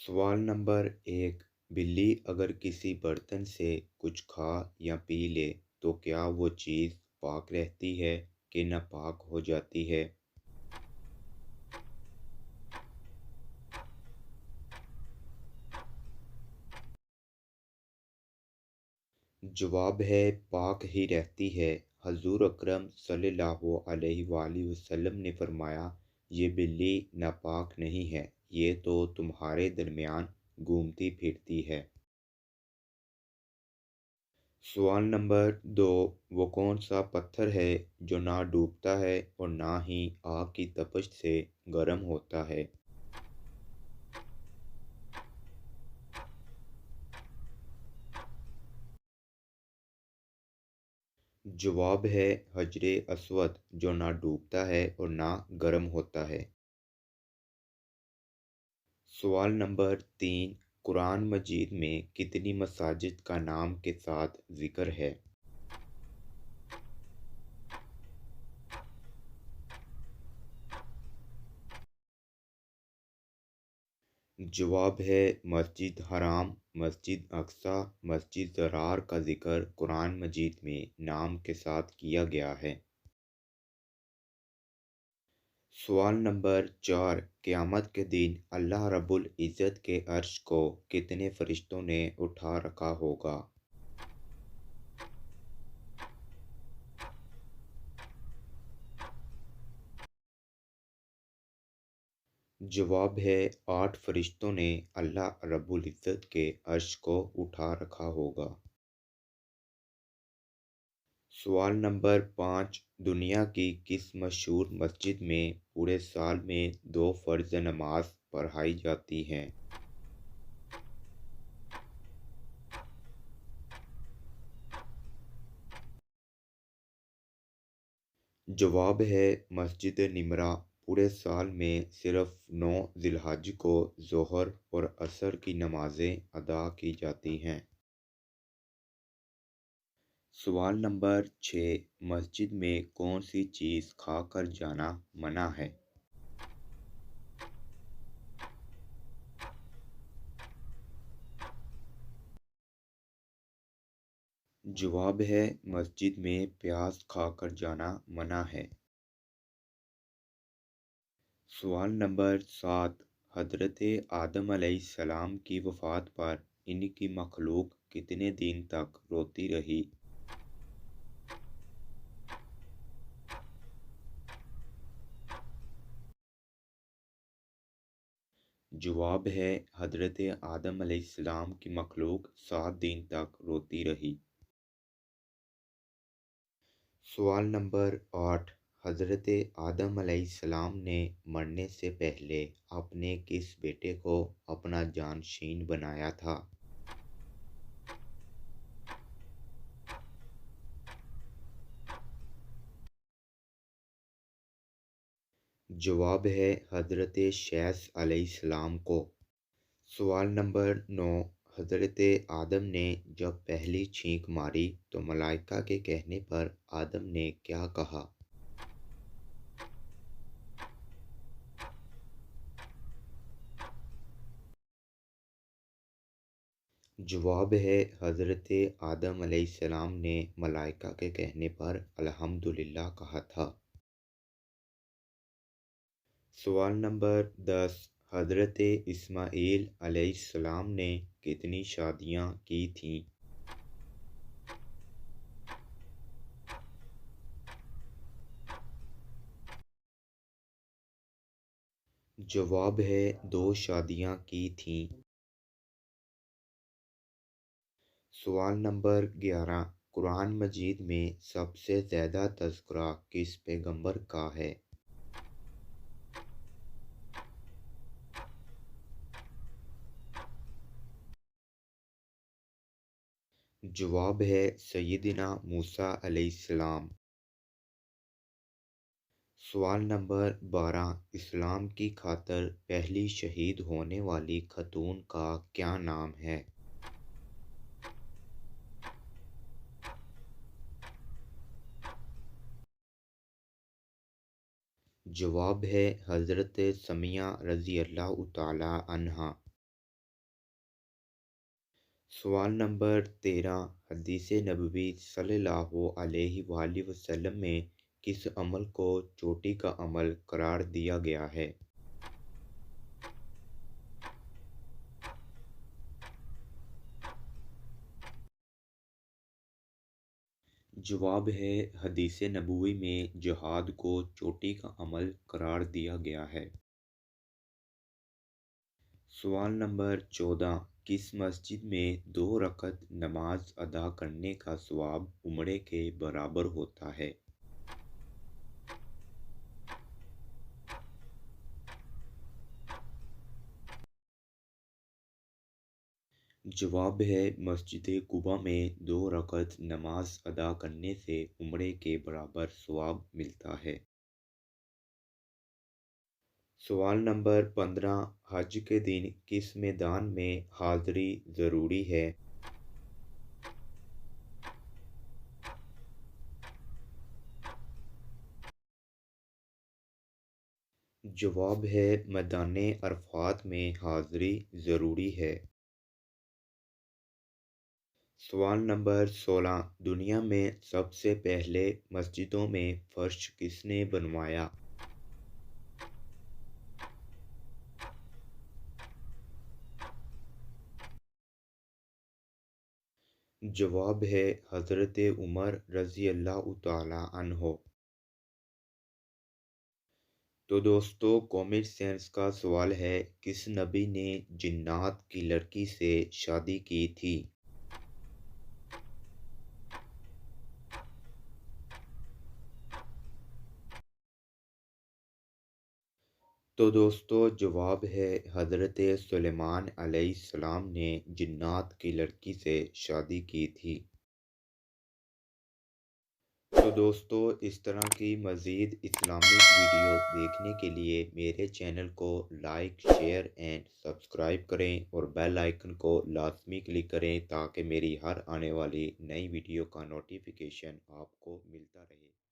سوال نمبر 1۔ بلی اگر کسی برتن سے کچھ کھا یا پی لے تو کیا وہ چیز پاک رہتی ہے کہ ناپاک ہو جاتی ہے؟ جواب ہے پاک ہی رہتی ہے۔ حضور اکرم صلی اللہ علیہ وآلہ وسلم نے فرمایا، یہ بلی ناپاک نہیں ہے، یہ تو تمہارے درمیان گھومتی پھرتی ہے۔ سوال نمبر 2۔ وہ کون سا پتھر ہے جو نہ ڈوبتا ہے اور نہ ہی آگ کی تپش سے گرم ہوتا ہے؟ جواب ہے حجر اسود، جو نہ ڈوبتا ہے اور نہ گرم ہوتا ہے۔ سوال نمبر 3۔ قرآن مجید میں کتنی مساجد کا نام کے ساتھ ذکر ہے؟ جواب ہے مسجد حرام، مسجد اقصی، مسجد ضرار کا ذکر قرآن مجید میں نام کے ساتھ کیا گیا ہے۔ سوال نمبر 4۔ قیامت کے دن اللہ رب العزت کے عرش کو کتنے فرشتوں نے اٹھا رکھا ہوگا؟ جواب ہے 8 فرشتوں نے اللہ رب العزت کے عرش کو اٹھا رکھا ہوگا۔ سوال نمبر 5۔ دنیا کی کس مشہور مسجد میں پورے سال میں 2 فرض نماز پڑھائی جاتی ہیں؟ جواب ہے مسجد نمرہ۔ پورے سال میں صرف 9 ذی الحجہ کو ظہر اور عصر کی نمازیں ادا کی جاتی ہیں۔ سوال نمبر 6۔ مسجد میں کون سی چیز کھا کر جانا منع ہے؟ جواب ہے مسجد میں پیاز کھا کر جانا منع ہے۔ سوال نمبر 7۔ حضرت آدم علیہ السلام کی وفات پر ان کی مخلوق کتنے دن تک روتی رہی؟ جواب ہے حضرت آدم علیہ السلام کی مخلوق 7 دن تک روتی رہی۔ سوال نمبر 8۔ حضرت آدم علیہ السلام نے مرنے سے پہلے اپنے کس بیٹے کو اپنا جانشین بنایا تھا؟ جواب ہے حضرت شیث علیہ السلام کو۔ سوال نمبر 9۔ حضرت آدم نے جب پہلی چھینک ماری تو ملائکہ کے کہنے پر آدم نے کیا کہا؟ جواب ہے حضرت آدم علیہ السلام نے ملائکہ کے کہنے پر الحمدللہ کہا تھا۔ سوال نمبر 10۔ حضرت اسماعیل علیہ السلام نے کتنی شادیاں کی تھیں؟ جواب ہے 2 شادیاں کی تھیں۔ سوال نمبر 11۔ قرآن مجید میں سب سے زیادہ تذکرہ کس پیغمبر کا ہے؟ جواب ہے سیدنا موسیٰ علیہ السلام۔ سوال نمبر 12۔ اسلام کی خاطر پہلی شہید ہونے والی خاتون کا کیا نام ہے؟ جواب ہے حضرت سمیہ رضی اللہ تعالی عنہا۔ سوال نمبر 13، حدیث نبوی صلی اللہ علیہ وآلہ وسلم میں کس عمل کو چوٹی کا عمل قرار دیا گیا ہے؟ جواب ہے حدیث نبوی میں جہاد کو چوٹی کا عمل قرار دیا گیا ہے۔ سوال نمبر 14، کس مسجد میں 2 رکعت نماز ادا کرنے کا ثواب عمرے کے برابر ہوتا ہے؟ جواب ہے مسجد قباء میں 2 رکعت نماز ادا کرنے سے عمرے کے برابر ثواب ملتا ہے۔ سوال نمبر 15، حج کے دن کس میدان میں حاضری ضروری ہے؟ جواب ہے میدان عرفات میں حاضری ضروری ہے۔ سوال نمبر 16، دنیا میں سب سے پہلے مسجدوں میں فرش کس نے بنوایا؟ جواب ہے حضرت عمر رضی اللہ تعالی عنہ۔ تو دوستو کامنٹ سینس کا سوال ہے، کس نبی نے جنات کی لڑکی سے شادی کی تھی؟ تو دوستو جواب ہے حضرت سلیمان علیہ السلام نے جنات کی لڑکی سے شادی کی تھی۔ تو دوستو اس طرح کی مزید اسلامک ویڈیو دیکھنے کے لیے میرے چینل کو لائک، شیئر اینڈ سبسکرائب کریں اور بیل آئیکن کو لازمی کلک کریں تاکہ میری ہر آنے والی نئی ویڈیو کا نوٹیفیکیشن آپ کو ملتا رہے۔